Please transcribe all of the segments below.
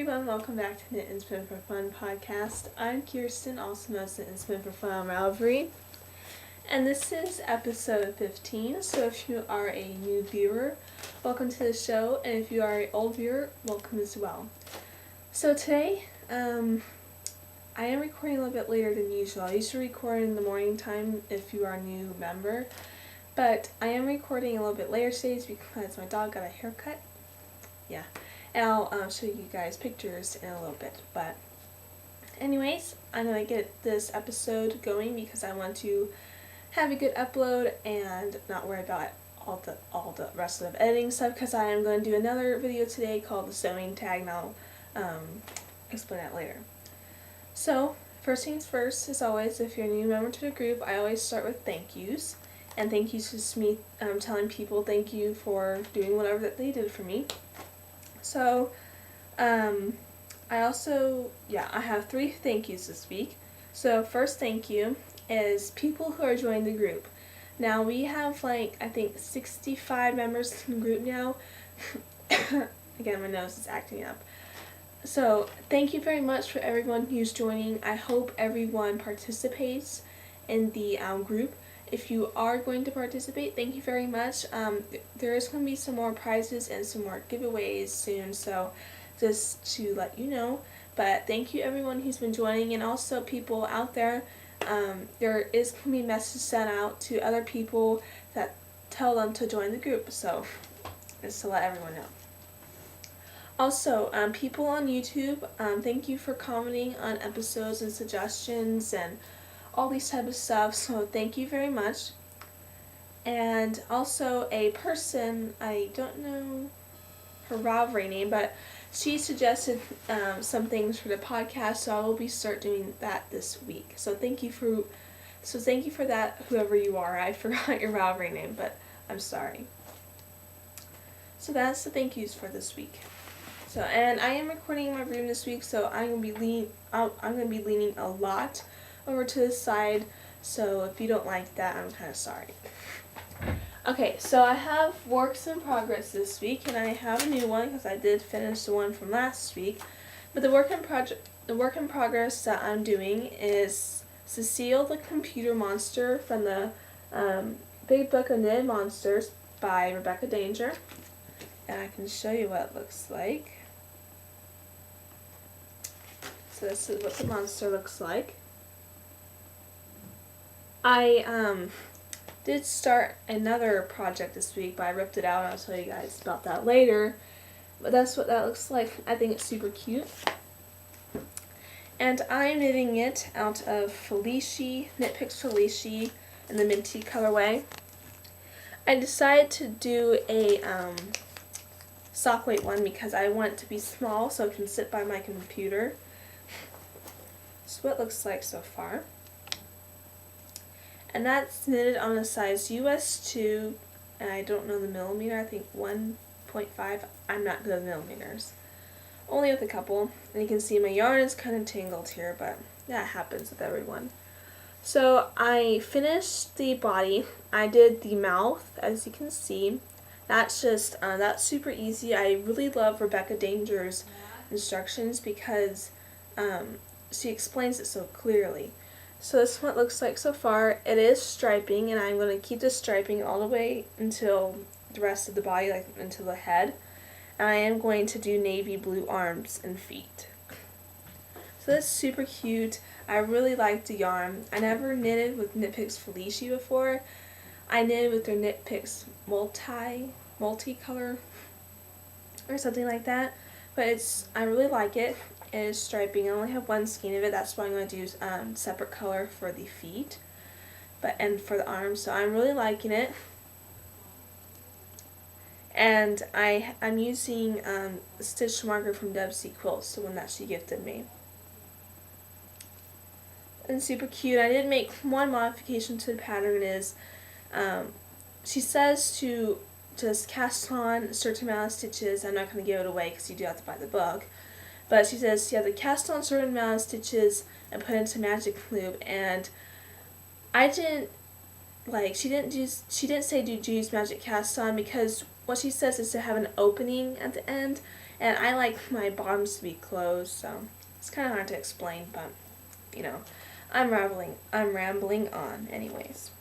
everyone, welcome back to the Inspin for Fun podcast. I'm Kirsten, also known as the Inspin for Fun Ravelry, and this is episode 15, so if you are a new viewer, welcome to the show, and if you are an old viewer, welcome as well. So today, I am recording a little bit later than usual. I usually record in the morning time if you are a new member, but I am recording a little bit later today because my dog got a haircut. Yeah. And I'll show you guys pictures in a little bit. But anyways, I'm going to get this episode going because I want to have a good upload and not worry about all the rest of the editing stuff, because I am going to do another video today called the sewing tag, and I'll explain that later. So first things first, as always, if you're a new member to the group, I always start with thank yous. And thank yous is me telling people thank you for doing whatever that they did for me. So, I have 3 thank yous this week. So, first thank you is people who are joining the group. Now, we have I think 65 members in the group now. Again, my nose is acting up. So, thank you very much for everyone who's joining. I hope everyone participates in the group. If you are going to participate, thank you very much. There is going to be some more prizes and some more giveaways soon, so just to let you know. But thank you everyone who's been joining, and also people out there. There is going to be a message sent out to other people that tell them to join the group, so just to let everyone know. Also, people on YouTube, thank you for commenting on episodes and suggestions and all these type of stuff, so thank you very much. And also a person, I don't know her Ravelry name, but she suggested some things for the podcast, so I will start doing that this week. So thank you for that, whoever you are. I forgot your Ravelry name, but I'm sorry. So that's the thank yous for this week. So, and I am recording in my room this week, so I'm gonna be leaning a lot over to the side, so if you don't like that, I'm kind of sorry. Okay, so I have works in progress this week, and I have a new one because I did finish the one from last week. But the work in progress that I'm doing is Cecile the Computer Monster from the Big Book of Knitted Monsters by Rebecca Danger, and I can show you what it looks like. So this is what the monster looks like. I did start another project this week, but I ripped it out. I'll tell you guys about that later. But that's what that looks like. I think it's super cute. And I'm knitting it out of Felici, Knit Picks Felici in the minty colorway. I decided to do a sock weight one because I want it to be small so it can sit by my computer. That's what it looks like so far. And that's knitted on a size US 2, and I don't know the millimeter, I think 1.5. I'm not good at millimeters. Only with a couple. And you can see my yarn is kind of tangled here, but that happens with everyone. So I finished the body. I did the mouth, as you can see. That's just, that's super easy. I really love Rebecca Danger's instructions because she explains it so clearly. So this is what it looks like so far. It is striping, and I'm going to keep the striping all the way until the rest of the body, like until the head. And I am going to do navy blue arms and feet. So that's super cute. I really like the yarn. I never knitted with Knit Picks Felici before. I knitted with their Knit Picks multicolor or something like that. But I really like it. It is striping. I only have one skein of it. That's why I'm going to do separate color for the feet, and for the arms. So I'm really liking it. And I'm using stitch marker from Debsey Quilts, the one that she gifted me. And super cute. I did make one modification to the pattern. Is she says to just cast on a certain amount of stitches. I'm not going to give it away because you do have to buy the book. But she says you have to cast on a certain amount of stitches and put into magic loop. And I didn't she didn't say do use magic cast on, because what she says is to have an opening at the end, and I like my bottoms to be closed, so it's kind of hard to explain, but you know, I'm rambling on anyways.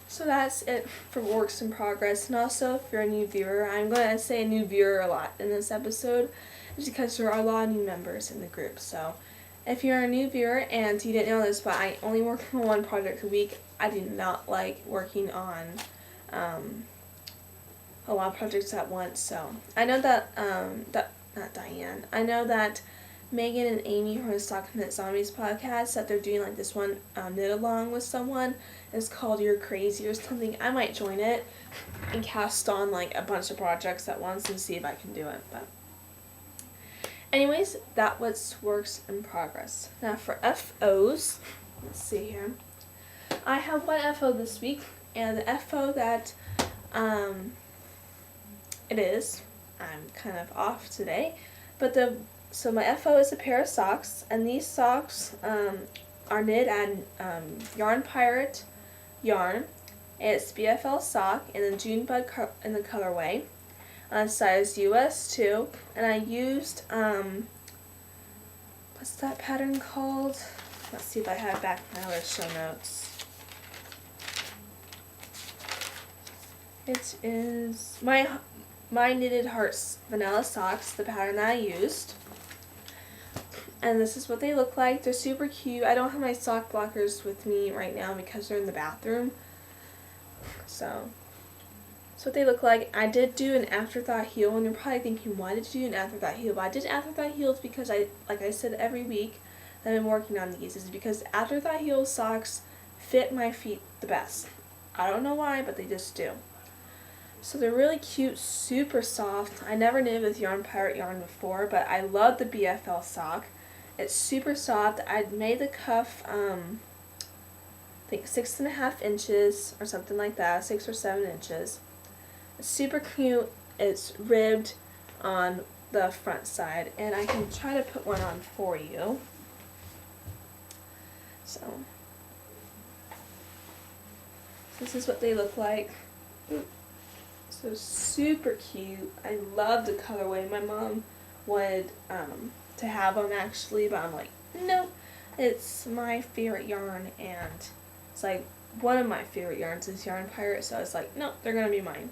So that's it for works in progress, and also if you're a new viewer, I'm going to say new viewer a lot in this episode, is because there are a lot of new members in the group. So if you're a new viewer and you didn't know this, but I only work on one project a week, I do not like working on a lot of projects at once. So I know that, not Diane, I know that Megan and Amy from the Stock Knit Zombies podcast, that they're doing like this one knit along with someone. It's called You're Crazy or something. I might join it and cast on like a bunch of projects at once and see if I can do it. But anyways, that was works in progress. Now for FOs, let's see here. I have one FO this week, and the FO that it is, I'm kind of off today, but so my FO is a pair of socks, and these socks are knit at Yarn Pirate yarn. It's BFL sock in the June Bud in the colorway, size US 2, and I used what's that pattern called? Let's see if I have it back in my other show notes. It is my Knitted Hearts Vanilla Socks, the pattern that I used. And this is what they look like. They're super cute. I don't have my sock blockers with me right now because they're in the bathroom. So that's what they look like. I did do an afterthought heel, and you're probably thinking, why did you do an afterthought heel? But I did afterthought heels because like I said every week that I've been working on these, is because afterthought heel socks fit my feet the best. I don't know why, but they just do. So they're really cute, super soft. I never knitted with Yarn Pirate yarn before, but I love the BFL sock. It's super soft. I made the cuff, I think 6.5 inches or something like that, 6 or 7 inches. It's super cute. It's ribbed on the front side, and I can try to put one on for you. So this is what they look like. So super cute. I love the colorway. My mom wanted to have them actually, but I'm like, no, it's my favorite yarn, and it's like one of my favorite yarns is Yarn Pirate, so it's like, no, they're gonna be mine.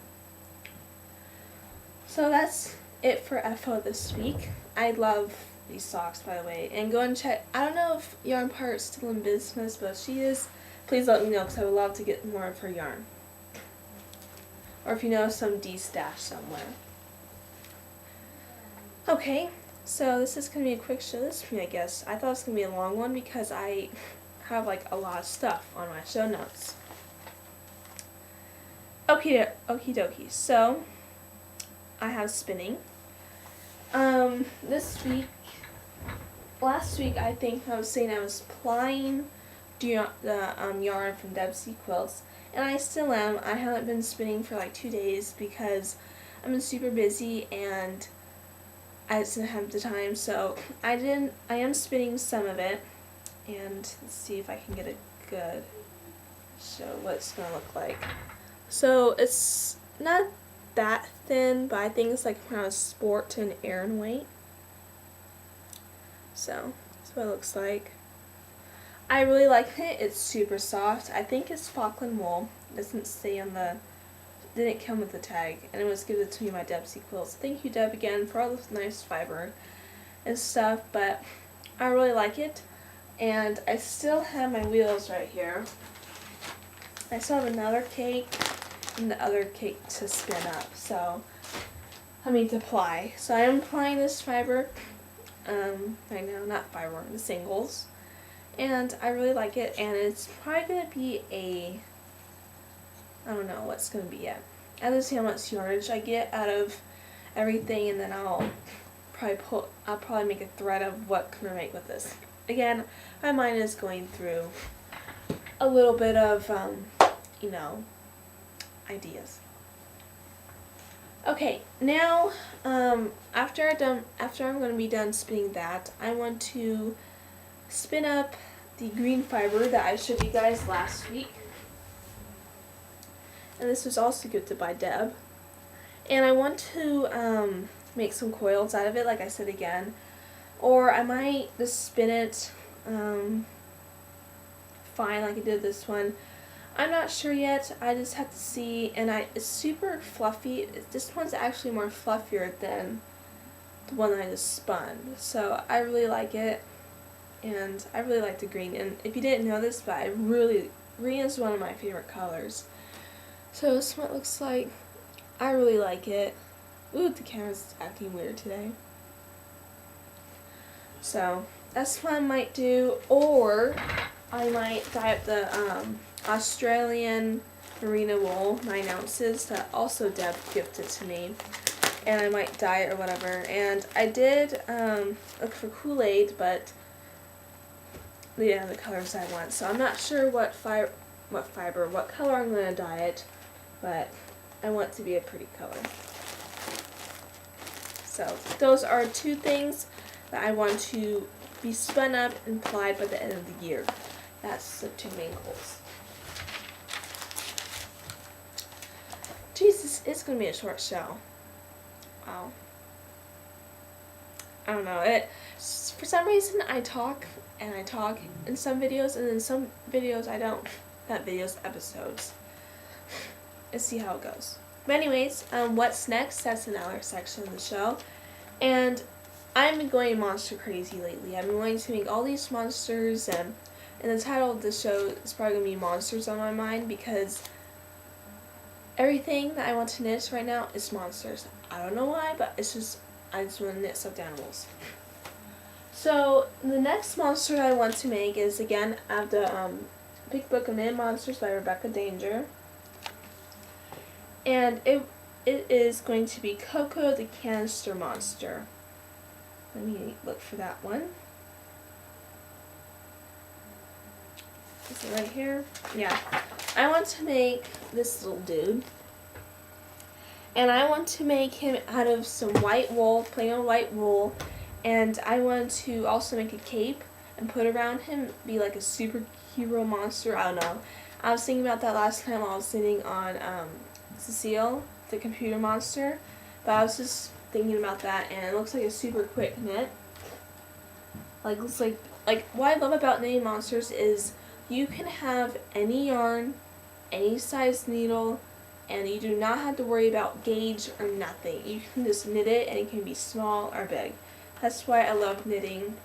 So that's it for FO this week. I love these socks, by the way, and go and check. I don't know if Yarn Pirate's still in business, but if she is, please let me know, because I would love to get more of her yarn. Or if you know some D-stash somewhere. Okay, so this is going to be a quick show this for me, I guess. I thought it was going to be a long one because I have like a lot of stuff on my show notes. Okie dokie. So, I have spinning. Last week I think I was saying I was plying the yarn from Debsey Quilts. And I still am. I haven't been spinning for like 2 days because I've been super busy and I just didn't have the time. So I am spinning some of it, and let's see if I can get a good show what it's gonna look like. So it's not that thin, but I think it's like around a sport to an Aran weight. So that's what it looks like. I really like it. It's super soft. I think it's Falkland wool. It doesn't say on the, didn't come with the tag, and it was given to me by Debsey Quilts. Thank you, Deb, again for all this nice fiber and stuff. But I really like it, and I still have my wheels right here. I still have another cake and the other cake to spin up. So to ply. So I am applying this fiber right now, not fiber, the singles. And I really like it, and it's probably going to be I don't know what's going to be yet. I have to see how much yardage I get out of everything, and then I'll probably make a thread of what can I make with this. Again, my mind is going through a little bit of, ideas. Okay, now, after I'm going to be done spinning that, I want to spin up the green fiber that I showed you guys last week. And this was also gifted by Deb. And I want to make some coils out of it, like I said again. Or I might just spin it fine like I did this one. I'm not sure yet. I just have to see. And it's super fluffy. This one's actually more fluffier than the one that I just spun. So I really like it. And I really like the green. And if you didn't know this, but green is one of my favorite colors. So this is what it looks like. I really like it. Ooh, the camera's acting weird today. So that's what I might do. Or I might dye up the Australian merino wool, 9 ounces, that also Deb gifted to me. And I might dye it or whatever. And I did look for Kool-Aid, but yeah, the colors I want. So I'm not sure what color I'm going to dye it, but I want it to be a pretty color. So those are 2 things that I want to be spun up and applied by the end of the year. That's the 2 main goals. Jesus, it's going to be a short show. Wow. I don't know. For some reason, I talk in some videos, and in some videos I don't. Not videos, episodes. Let's see how it goes. But anyways, what's next? That's another section of the show. And I've been going monster crazy lately. I've been wanting to make all these monsters, and the title of the show is probably going to be Monsters on my mind, because everything that I want to knit right now is monsters. I don't know why, but I just want to knit stuffed animals. So the next monster that I want to make is, again, out of the Big Book of Knitted Monsters by Rebecca Danger. And it is going to be Coco the Canister Monster. Let me look for that one. Is it right here? Yeah. I want to make this little dude. And I want to make him out of some white wool, plain old white wool. And I want to also make a cape and put around him, be like a superhero monster. I don't know. I was thinking about that last time I was sitting on Cecile, the computer monster. But I was just thinking about that, and it looks like a super quick knit. Looks like what I love about knitting monsters is you can have any yarn, any size needle, and you do not have to worry about gauge or nothing. You can just knit it, and it can be small or big. That's why I love knitting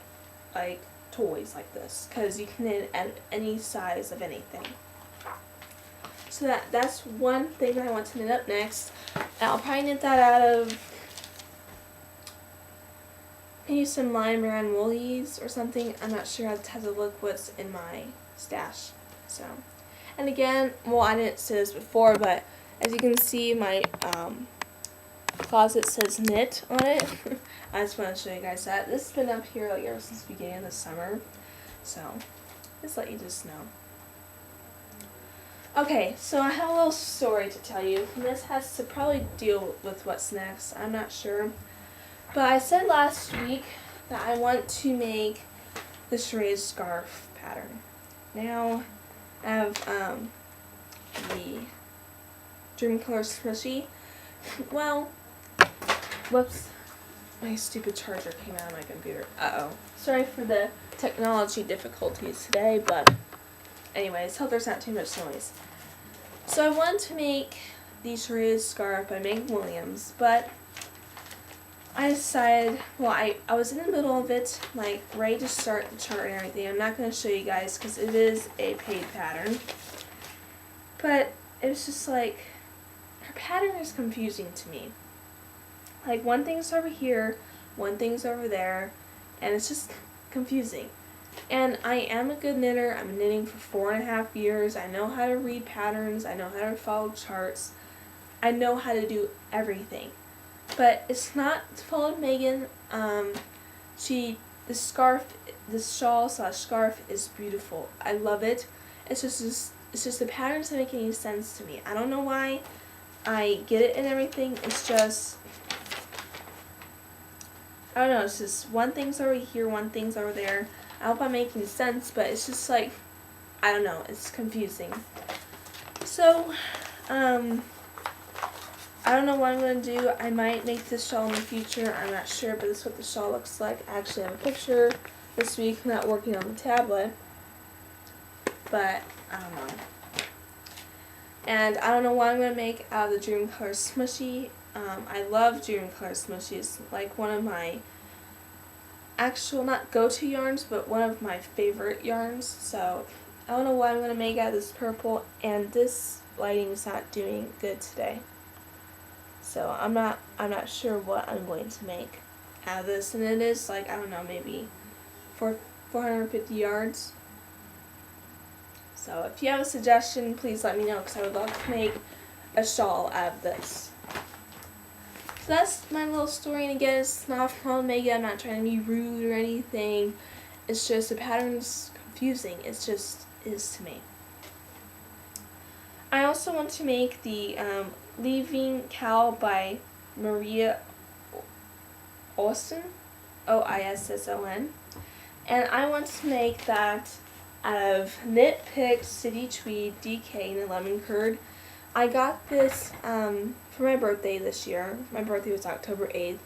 like toys like this, because you can knit at any size of anything. So that's one thing that I want to knit up next. And I'll probably knit that out of maybe some Lion Brand woolies or something. I'm not sure. I have to look what's in my stash. So, and again, well, I didn't say this before, but as you can see, my closet says knit on it. I just want to show you guys that. This has been up here like ever since the beginning of the summer. So, just let you just know. Okay, so I have a little story to tell you. And this has to probably deal with what's next. I'm not sure. But I said last week that I want to make the charade scarf pattern. Now, I have the Dream Color Squishy. Well, whoops. My stupid charger came out of my computer. Uh-oh. Sorry for the technology difficulties today, but anyways, hope there's not too much noise. So I wanted to make the charade scarf by Meg Williams, but I decided, well, I was in the middle of it, like, ready to start the chart and everything. I'm not going to show you guys because it is a paid pattern. But it was just like, her pattern is confusing to me. Like, one thing's over here, one thing's over there, and it's just confusing. And I am a good knitter. I'm knitting for 4.5 years. I know how to read patterns. I know how to follow charts. I know how to do everything. But it's not to follow Megan. The shawl/scarf is beautiful. I love it. It's just the patterns don't make any sense to me. I don't know why. I get it and everything. It's just, I don't know. It's just one thing's over here, one thing's over there. I hope I'm making sense, but it's just like, I don't know. It's confusing. So, I don't know what I'm going to do. I might make this shawl in the future. I'm not sure, but this is what the shawl looks like. I actually have a picture this week. I'm not working on the tablet, but I don't know. And I don't know what I'm going to make out of the Dream Color Smushy. I love Dream Color Smushy. It's like one of my actual, not go-to yarns, but one of my favorite yarns. So I don't know what I'm going to make out of this purple, and this lighting is not doing good today. So I'm not sure what I'm going to make out of this, and it is like, I don't know, maybe 450 yards. So if you have a suggestion, please let me know, because I would love to make a shawl out of this. So that's my little story, and again, it's not from Omega. I'm not trying to be rude or anything. It's just the pattern's confusing. It's just is to me. I also want to make the Leaving Cal by Maria Oisson, Oisson, and I want to make that out of Knit Pick City Tweed DK and Lemon Curd. I got this for my birthday this year. My birthday was October 8th,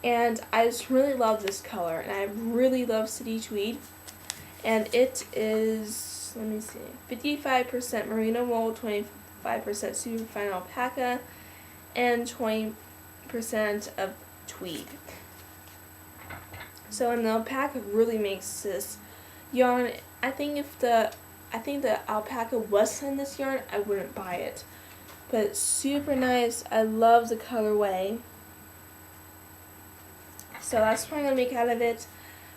and I just really love this color, and I really love City Tweed, and it is, let me see, 55% merino wool, 25% superfine alpaca, and 20% of tweed. So, and the alpaca really makes this yarn. I think the alpaca wasn't in this yarn, I wouldn't buy it. But it's super nice. I love the colorway. So that's what I'm going to make out of it.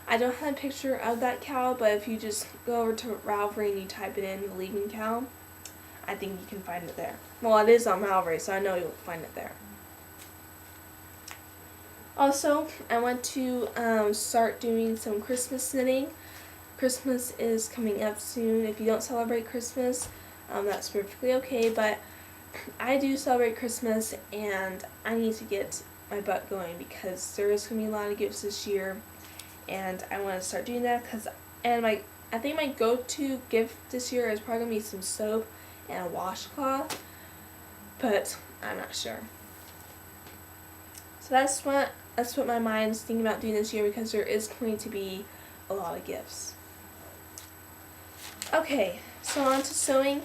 I don't have a picture of that cowl, but if you just go over to Ravelry and you type it in, the Leaving Cowl, I think you can find it there. Well, it is on Ravelry, so I know you'll find it there. Also, I want to start doing some Christmas knitting. Christmas is coming up soon. If you don't celebrate Christmas, that's perfectly okay, but I do celebrate Christmas, and I need to get my butt going because there is going to be a lot of gifts this year, and I want to start doing that I think my go-to gift this year is probably going to be some soap and a washcloth, but I'm not sure. So that's what my mind's thinking about doing this year, because there is going to be a lot of gifts. Okay, so on to sewing.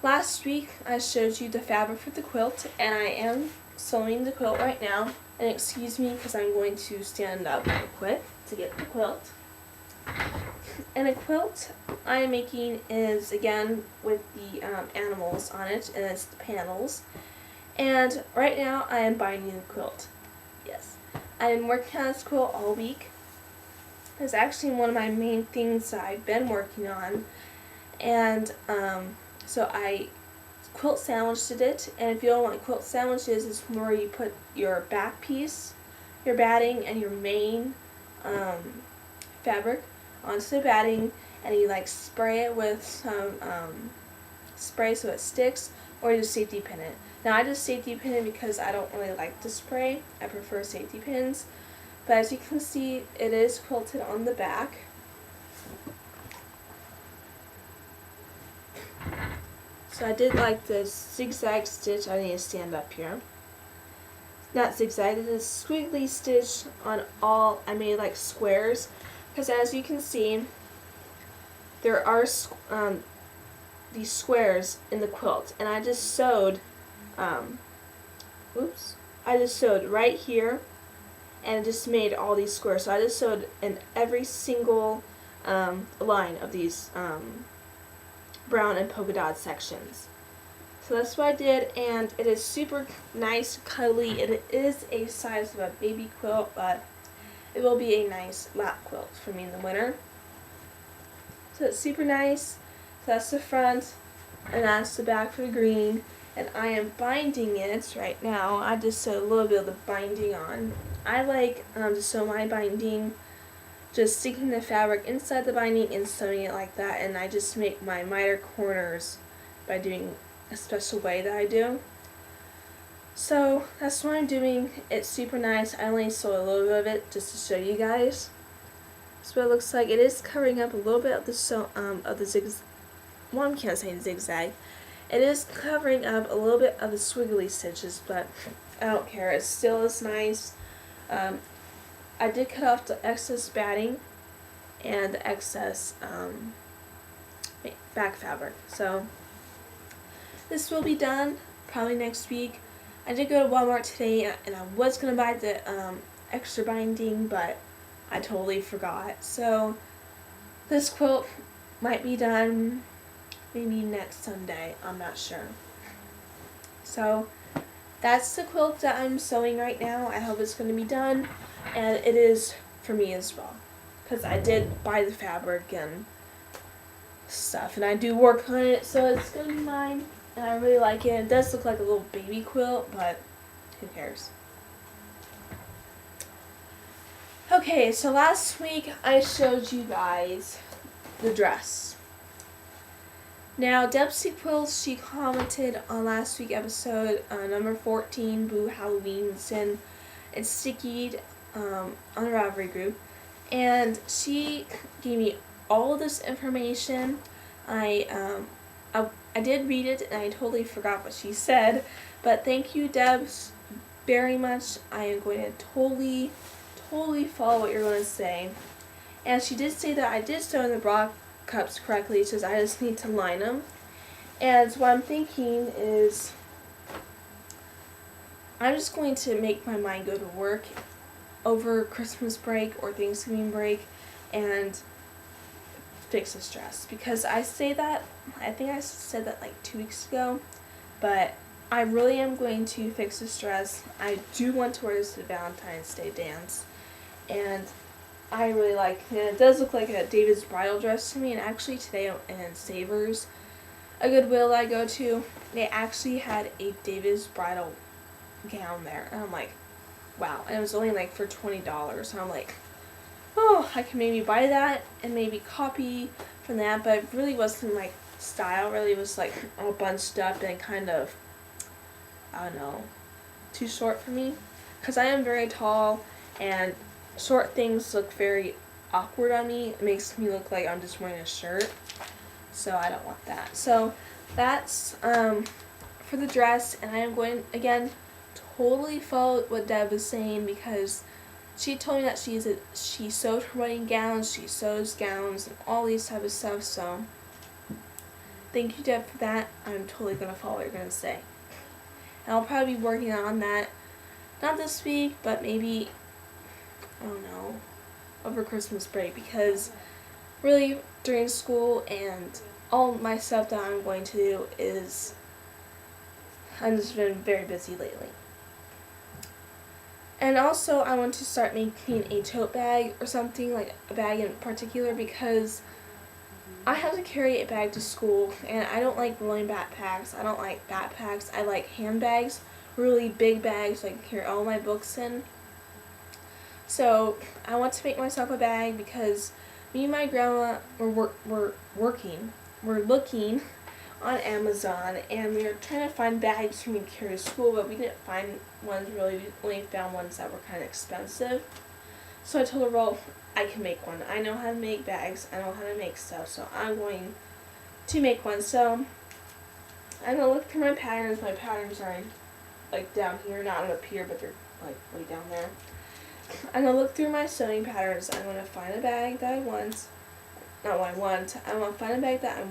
Last week I showed you the fabric for the quilt, and I am sewing the quilt right now. And excuse me because I'm going to stand up real quick to get the quilt. And the quilt I'm making is, again, with the animals on it, and it's the panels. And right now I am binding the quilt. Yes, I'm working on this quilt all week. It's actually one of my main things that I've been working on, and so I quilt sandwiched it. And if you don't know what quilt sandwiches, it's where you put your back piece, your batting, and your main fabric onto the batting, and you like spray it with some spray so it sticks, or you just safety pin it. Now I just safety pin it because I don't really like the spray. I prefer safety pins. But as you can see, it is quilted on the back. So I did like the zigzag stitch. I need to stand up here. Not zigzag, it is squiggly stitch on all. I made like squares, because as you can see, there are these squares in the quilt, and I just sewed. I just sewed right here, and just made all these squares. So I just sewed in every single line of these brown and polka dot sections. So that's what I did, and it is super nice, cuddly. It is a size of a baby quilt, but it will be a nice lap quilt for me in the winter. So it's super nice. So that's the front, and that's the back for the green. And I am binding it right now. I just sewed a little bit of the binding on. I like to sew my binding just sticking the fabric inside the binding and sewing it like that, and I just make my miter corners by doing a special way that I do. So that's what I'm doing. It's super nice. I only sew a little bit of it just to show you guys. That's what it looks like. It is covering up a little bit of the zigzag. Well, I can't say zigzag. It is covering up a little bit of the squiggly stitches, but I don't care. It still is nice. I did cut off the excess batting and the excess back fabric. So this will be done probably next week. I did go to Walmart today and I was going to buy the extra binding, but I totally forgot. So this quilt might be done maybe next Sunday. I'm not sure. So that's the quilt that I'm sewing right now. I hope it's going to be done, and it is for me as well, because I did buy the fabric and stuff, and I do work on it, so it's going to be mine, and I really like it. It does look like a little baby quilt, but who cares? Okay, so last week I showed you guys the dress. Now, Debsy Quills, she commented on last week's episode, number 14, Boo Halloween Sin. It's stickied on the Ravelry group, and she gave me all of this information. I did read it, and I totally forgot what she said, but thank you, Debs, very much. I am going to totally follow what you're going to say. And she did say that I did sew in the bra cups correctly. It says I just need to line them. And what I'm thinking is I'm just going to make my mind go to work over Christmas break or Thanksgiving break and fix this dress, because I think I said that like 2 weeks ago, but I really am going to fix this dress. I do want to wear this to the Valentine's Day dance, and I really like it. It does look like a David's bridal dress to me, and actually today in Savers, a Goodwill that I go to, they actually had a David's bridal gown there, and I'm like, wow, and it was only like for $20, and I'm like, oh, I can maybe buy that and maybe copy from that, but it really wasn't my style. It really was like all bunched up and kind of, I don't know, too short for me, because I am very tall, and short things look very awkward on me. It makes me look like I'm just wearing a shirt, so I don't want that. So that's for the dress, and I am going, again, totally follow what Deb was saying, because she told me that she sewed her wedding gowns, she sews gowns, and all these type of stuff, so thank you, Deb, for that. I'm totally going to follow what you're going to say. And I'll probably be working on that, not this week, but maybe, I don't know, over Christmas break, because really during school and all my stuff that I'm going to do is, I've just been very busy lately. And also I want to start making a tote bag or something, like a bag in particular, because I have to carry a bag to school, and I don't like rolling backpacks. I don't like backpacks. I like handbags, really big bags I can carry all my books in. So I want to make myself a bag, because me and my grandma were looking on Amazon, and we were trying to find bags for me to carry to school, but we didn't find ones really. We only found ones that were kind of expensive. So I told her, well, I can make one. I know how to make bags. I know how to make stuff, so I'm going to make one. So I'm going to look through my patterns. My patterns are like down here, not up here, but they're like way down there. I'm going to look through my sewing patterns. I'm going to find a bag that I want. Not what I want. I want to find a bag that I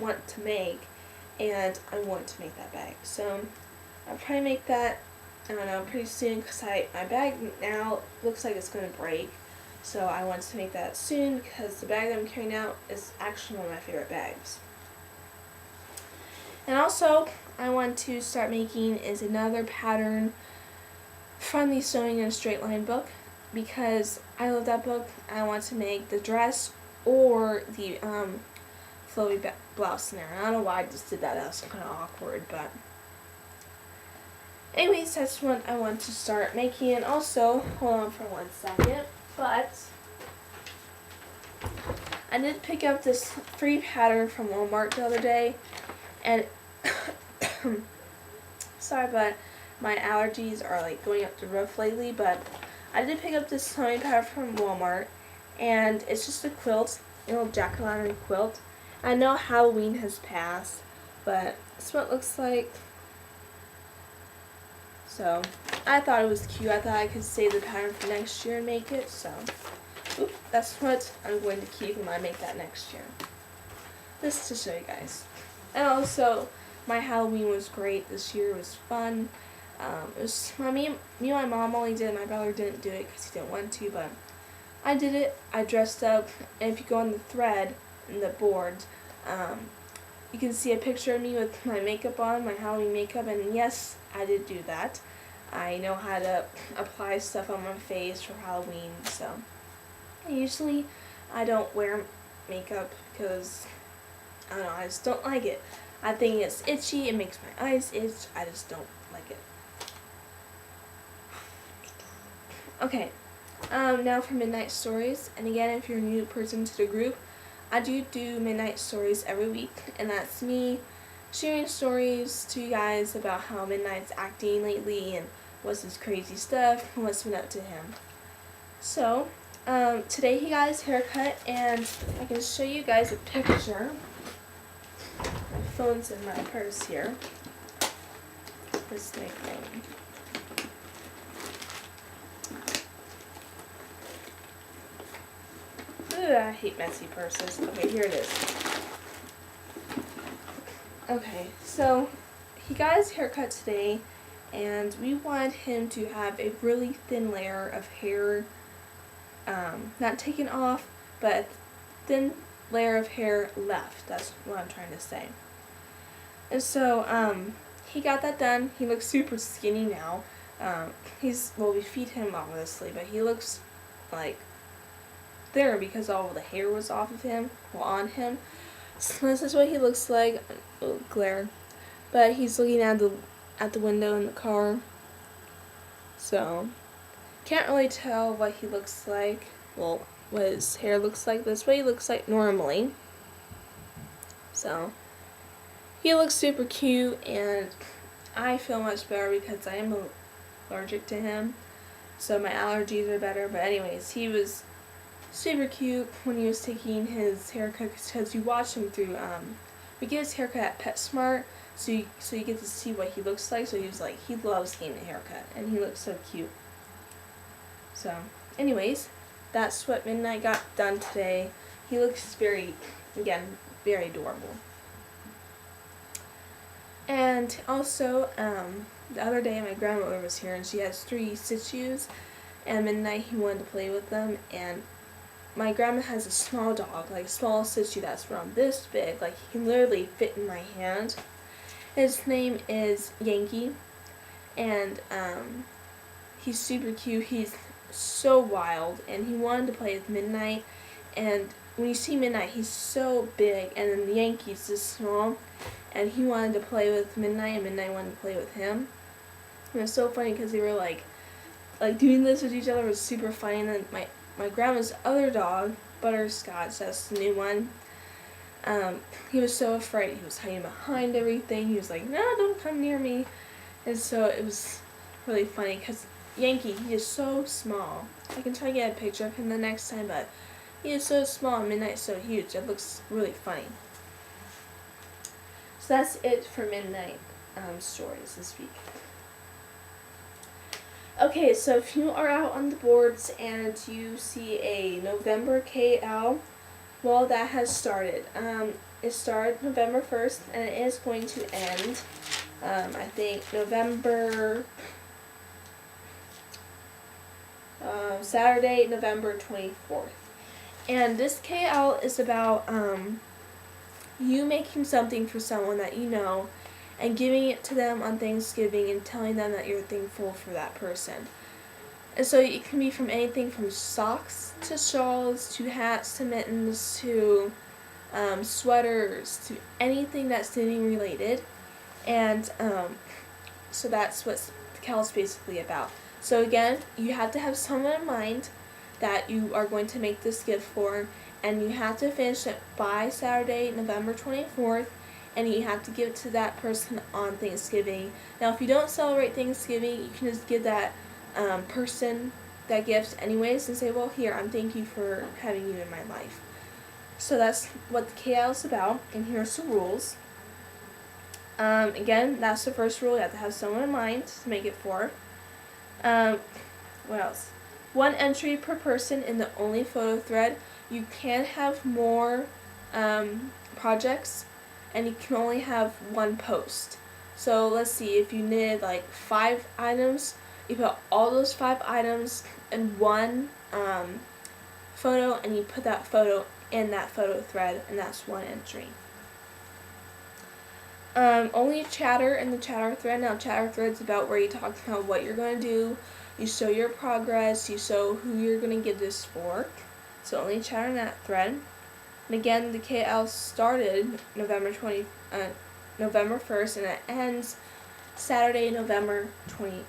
want to make, and I want to make that bag. So I'll probably make that, I don't know, pretty soon, because my bag now looks like it's going to break. So I want to make that soon, because the bag that I'm carrying out is actually one of my favorite bags. And also, I want to start making is another pattern from the Sewing in a Straight Line book, because I love that book. I want to make the dress or the flowy blouse in there. I don't know why I just did that. That was kind of awkward, but anyways, that's what I want to start making. And also, hold on for 1 second, but I did pick up this free pattern from Walmart the other day, and sorry, but my allergies are like going up the roof lately, but I did pick up this sewing pattern from Walmart, and it's just a quilt, a little jack-o'-lantern quilt. I know Halloween has passed, but that's what it looks like. So I thought it was cute. I thought I could save the pattern for next year and make it. So that's what I'm going to keep when I make that next year. Just to show you guys. And also, my Halloween was great this year. It was fun. It was me and my mom only did it. My brother didn't do it because he didn't want to, but I did it. I dressed up, and if you go on the thread in the board, you can see a picture of me with my makeup on, my Halloween makeup, and yes, I did do that. I know how to apply stuff on my face for Halloween, so usually I don't wear makeup because, I don't know, I just don't like it. I think it's itchy, it makes my eyes itch, I just don't like it. Okay, now for Midnight Stories, and again, if you're a new person to the group, I do Midnight Stories every week, and that's me sharing stories to you guys about how Midnight's acting lately and what's his crazy stuff and what's been up to him. So, today he got his haircut, and I can show you guys a picture. My phone's in my purse here. This my phone. Ugh, I hate messy purses. Okay, here it is. Okay, so he got his haircut today, and we wanted him to have a really thin layer of hair, not taken off, but a thin layer of hair left. That's what I'm trying to say. And so he got that done. He looks super skinny now. We feed him obviously, but he looks like thinner because all the hair was off of him, on him. So this is what he looks like. Oh, glare. But he's looking at the window in the car. So can't really tell what he looks like. Well, what his hair looks like. That's what he looks like normally. So he looks super cute, and I feel much better because I am allergic to him. So my allergies are better. But anyways, he was super cute when he was taking his haircut because you watch him through, we get his haircut at PetSmart, so you get to see what he looks like. So he loves getting a haircut, and he looks so cute. So anyways, that's what Midnight got done today. He looks very adorable. And also, the other day my grandmother was here, and she has 3 Shih Tzus, and Midnight, he wanted to play with them, and my grandma has a small dog, like a small Shih Tzu that's around this big, like he can literally fit in my hand. His name is Yankee, and he's super cute. He's so wild, and he wanted to play with Midnight, and when you see Midnight, he's so big, and then the Yankee's just small, and he wanted to play with Midnight, and Midnight wanted to play with him. And it was so funny because they were like doing this with each other was super funny. And then my grandma's other dog, Butterscotch, that's the new one, he was so afraid. He was hiding behind everything. He was like, no, don't come near me. And so it was really funny because Yankee, he is so small. I can try to get a picture of him the next time, but he is so small and Midnight's so huge. It looks really funny. So that's it for Midnight stories this week. Okay, so if you are out on the boards and you see a November KL, well, that has started. It started November 1st, and it is going to end, I think, Saturday, November 24th. And this KL is about you making something for someone that you know and giving it to them on Thanksgiving and telling them that you're thankful for that person. And so it can be from anything from socks to shawls to hats to mittens to sweaters to anything that's knitting related. And so that's what the KL is basically about. So again, you have to have someone in mind that you are going to make this gift for, and you have to finish it by Saturday, November 24th, and you have to give it to that person on Thanksgiving. Now, if you don't celebrate Thanksgiving, you can just give that person that gift anyways and say, well, here, I'm thank you for having you in my life. So that's what the KL is about, and here's the rules. Again, that's the first rule. You have to have someone in mind to make it for. What else? One entry per person in the only photo thread. You can have more projects, and you can only have one post. So let's see, if you needed like 5 items, you put all those 5 items in one photo, and you put that photo in that photo thread, and that's one entry. Only chatter in the chatter thread. Now, chatter thread's about where you talk about what you're going to do, you show your progress, you show who you're going to give this for. So only chatter in that thread. And again, the KL started November 1st, and it ends Saturday, November 24th.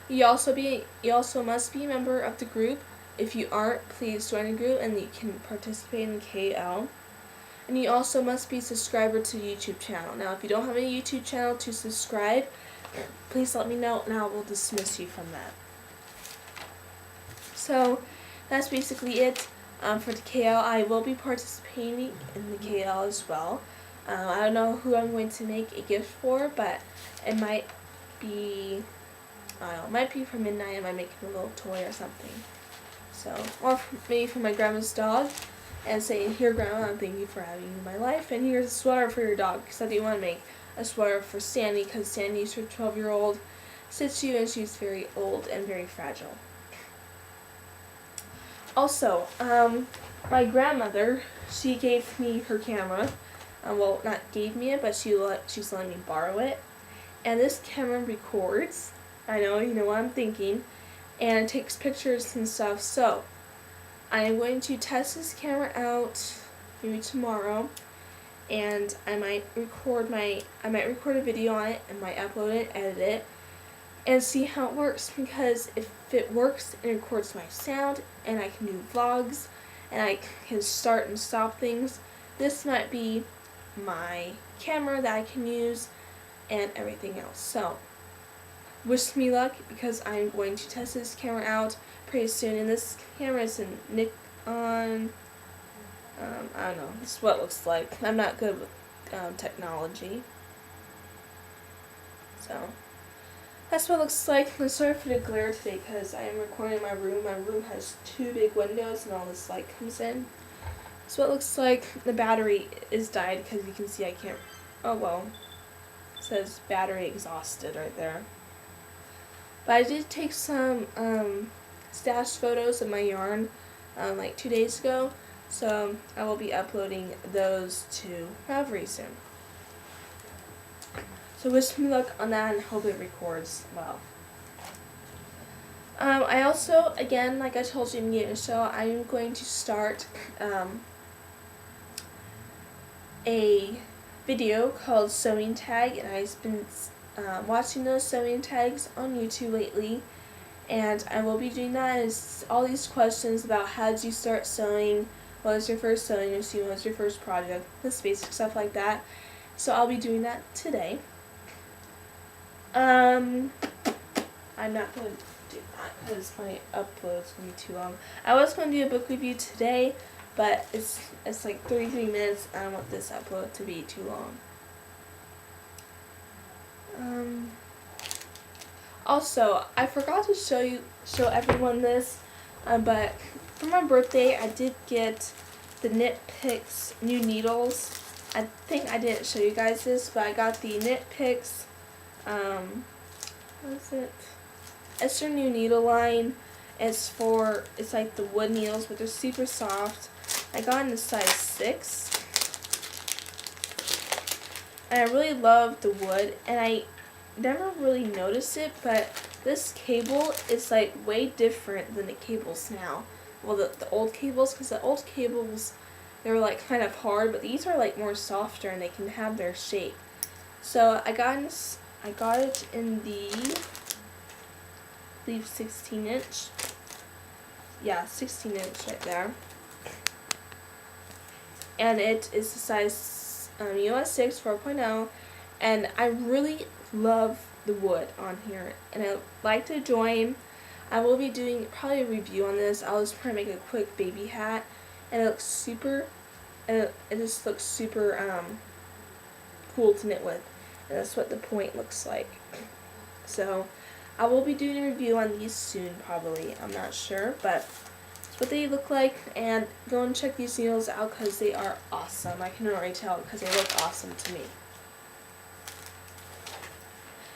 You also must be a member of the group. If you aren't, please join the group and you can participate in the KL. And you also must be a subscriber to the YouTube channel. Now, if you don't have a YouTube channel to subscribe, please let me know and I will dismiss you from that. So, that's basically it for the KL. I will be participating in the KL as well. I don't know who I'm going to make a gift for, but it might be, I don't know, it might be for midnight. I might make him a little toy or something. So, or maybe for my grandma's dog, and saying, "Here, Grandma, thank you for having me in my life, and here's a sweater for your dog," because I do want to make a sweater for Sandy, because Sandy's her 12-year-old Shih Tzu, and she's very old and very fragile. Also, my grandmother, she gave me her camera. Well, not gave me it, but she's letting me borrow it. And this camera records. I know, you know what I'm thinking. And it takes pictures and stuff. So, I am going to test this camera out maybe tomorrow. And I might record a video on it and might upload it, edit it, and see how it works, because if it works and records my sound and I can do vlogs and I can start and stop things, this might be my camera that I can use and everything else. So, wish me luck, because I'm going to test this camera out pretty soon. And this camera is a Nikon, I don't know, this is what it looks like. I'm not good with technology. So, that's what it looks like. I'm sorry for the glare today, because I am recording in my room. My room has 2 big windows and all this light comes in. That's what it looks like. The battery is died, because you can see I can't, oh well, it says battery exhausted right there. But I did take some stash photos of my yarn like 2 days ago, so I will be uploading those to Ravelry soon. So wish me luck on that, and hope it records well. I also, again, like I told you in the beginning of the show, I'm going to start a video called Sewing Tag, and I've been watching those sewing tags on YouTube lately, and I will be doing that. It's all these questions about how did you start sewing, what was your first sewing machine, what was your first project, this basic stuff like that. So I'll be doing that today. I'm not going to do that because my upload's going to be too long. I was going to do a book review today, but it's like 33 minutes. I don't want this upload to be too long. Also, I forgot to show everyone this, but for my birthday I did get the Knit Picks new needles. I think I didn't show you guys this, but I got the Knit Picks, what is it? It's their new needle line. It's like the wood needles, but they're super soft. I got in the size 6. And I really love the wood, and I never really noticed it, but this cable is like way different than the cables now. Well, the old cables, because the old cables, they were like kind of hard, but these are like more softer and they can have their shape. So I got it in the, I believe 16-inch. Yeah, 16-inch right there. And it is the size US 6 4.0, and I really love the wood on here, and I'd like to join. I will be doing probably a review on this. I'll just probably make a quick baby hat, and it looks super it just looks super cool to knit with, and that's what the point looks like. So I will be doing a review on these soon, probably. I'm not sure, but that's what they look like. And go and check these needles out because they are awesome. I can already tell because they look awesome to me.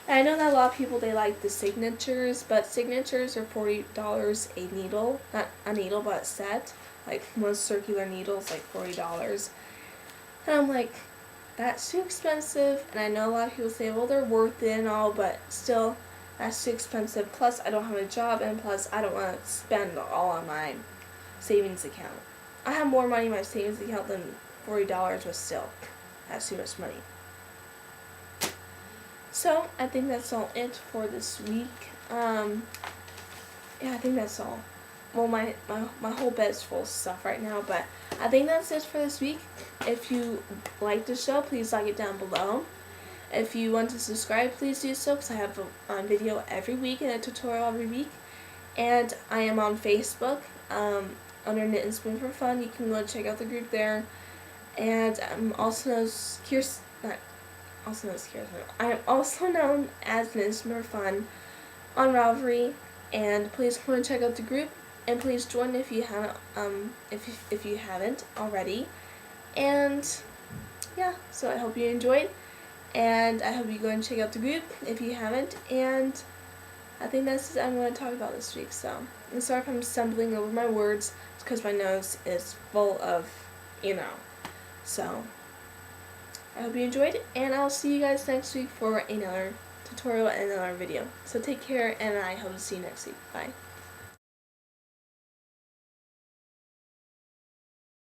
And I know that a lot of people, they like the signatures, but signatures are $40 a needle. Not a needle, but a set. Like one circular needle is like $40. And I'm like, that's too expensive. And I know a lot of people say, well, they're worth it and all, but still, that's too expensive. Plus, I don't have a job, and plus, I don't want to spend all on my savings account. I have more money in my savings account than $40, but still, that's too much money. So, I think that's all it for this week. Yeah, I think that's all. Well, my whole bed's full of stuff right now, but I think that's it for this week. If you like the show, please like it down below. If you want to subscribe, please do so, because I have a video every week and a tutorial every week. And I am on Facebook under Knit and Spoon for Fun. You can go check out the group there. And I'm also known as Kirsten. I am also known as Knit and Spoon for Fun on Ravelry. And please come and check out the group. And please join if you haven't if you haven't already. And yeah, so I hope you enjoyed, and I hope you go and check out the group if you haven't. And I think that's what I'm going to talk about this week. So I'm sorry if I'm stumbling over my words. It's because my nose is full of, So I hope you enjoyed, and I'll see you guys next week for another tutorial and another video. So take care, and I hope to see you next week. Bye.